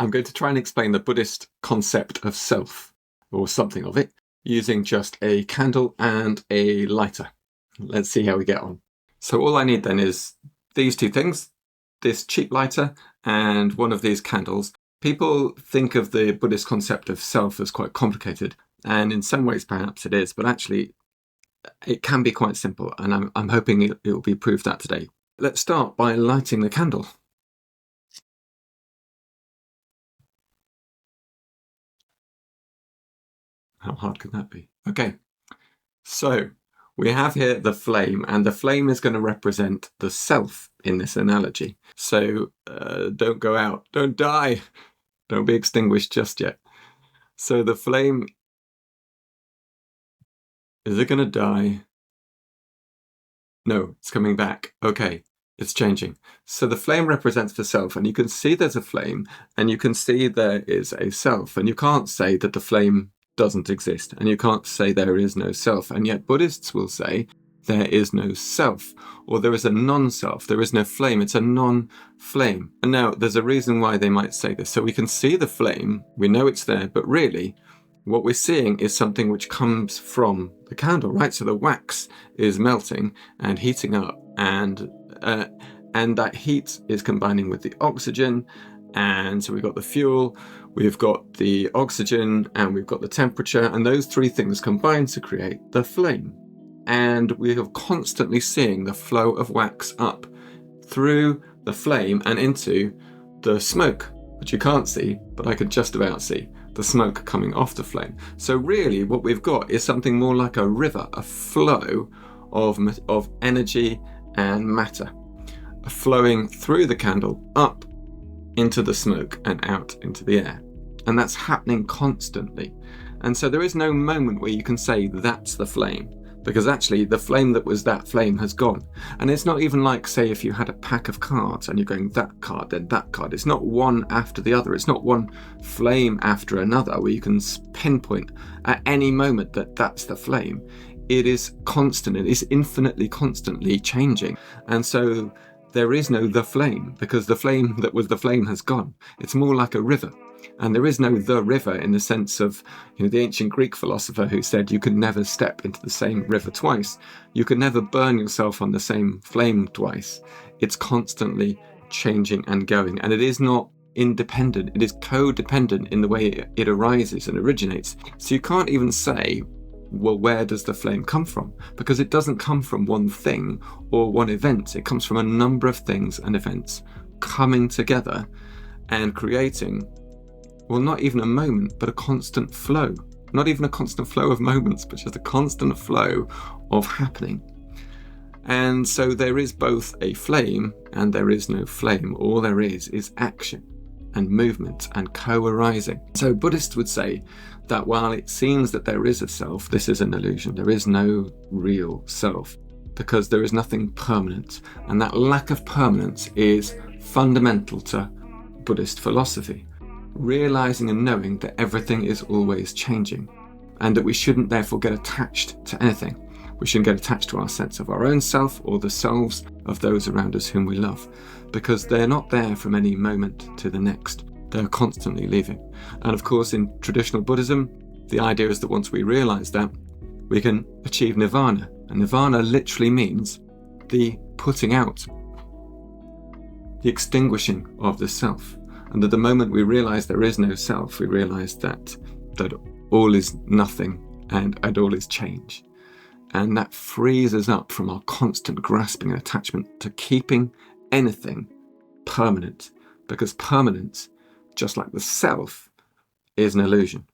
I'm going to try and explain the Buddhist concept of self, or something of it, using just a candle and a lighter. Let's see how we get on. So all I need then is these two things, this cheap lighter and one of these candles. People think of the Buddhist concept of self as quite complicated, and in some ways perhaps it is, but actually it can be quite simple, and I'm hoping it will be proved that today. Let's start by lighting the candle. How hard can that be? Okay, so we have here the flame, and the flame is going to represent the self in this analogy. So don't go out, don't die, don't be extinguished just yet. So the flame, is it going to die? No, it's coming back. Okay, it's changing. So the flame represents the self, and you can see there's a flame, and you can see there is a self, and you can't say that the flame doesn't exist, and you can't say there is no self, and yet Buddhists will say there is no self, or there is a non-self, there is no flame, it's a non-flame. And now there's a reason why they might say this. So we can see the flame, we know it's there, but really what we're seeing is something which comes from the candle, right? So the wax is melting and heating up, and that heat is combining with the oxygen, and so we've got the fuel, we've got the oxygen, and we've got the temperature, and those three things combine to create the flame. And we are constantly seeing the flow of wax up through the flame and into the smoke, which you can't see, but I could just about see the smoke coming off the flame. So really what we've got is something more like a river, a flow of energy and matter, flowing through the candle up into the smoke and out into the air. And that's happening constantly. And so there is no moment where you can say that's the flame, because actually the flame that was that flame has gone. And it's not even like, say, if you had a pack of cards and you're going that card, then that card. It's not one after the other. It's not one flame after another where you can pinpoint at any moment that that's the flame. It is constant. It is infinitely, constantly changing. And so there is no the flame, because the flame that was the flame has gone. It's more like a river. And there is no the river in the sense of, the ancient Greek philosopher who said you could never step into the same river twice. You can never burn yourself on the same flame twice. It's constantly changing and going. And it is not independent. It is codependent in the way it arises and originates. So you can't even say, well, where does the flame come from? Because it doesn't come from one thing or one event. It comes from a number of things and events coming together and creating, well, not even a moment, but a constant flow. Not even a constant flow of moments, but just a constant flow of happening. And so there is both a flame and there is no flame. All there is action and movement and co-arising. So Buddhists would say that while it seems that there is a self, this is an illusion. There is no real self, because there is nothing permanent. And that lack of permanence is fundamental to Buddhist philosophy. Realizing and knowing that everything is always changing, and that we shouldn't therefore get attached to anything. We shouldn't get attached to our sense of our own self or the selves of those around us whom we love, because they're not there from any moment to the next. They're constantly leaving. And of course, in traditional Buddhism, the idea is that once we realize that, we can achieve Nirvana. And Nirvana literally means the putting out, the extinguishing of the self. And at the moment we realize there is no self, we realize that all is nothing and all is change. And that frees us up from our constant grasping and attachment to keeping anything permanent. Because permanence, just like the self, is an illusion.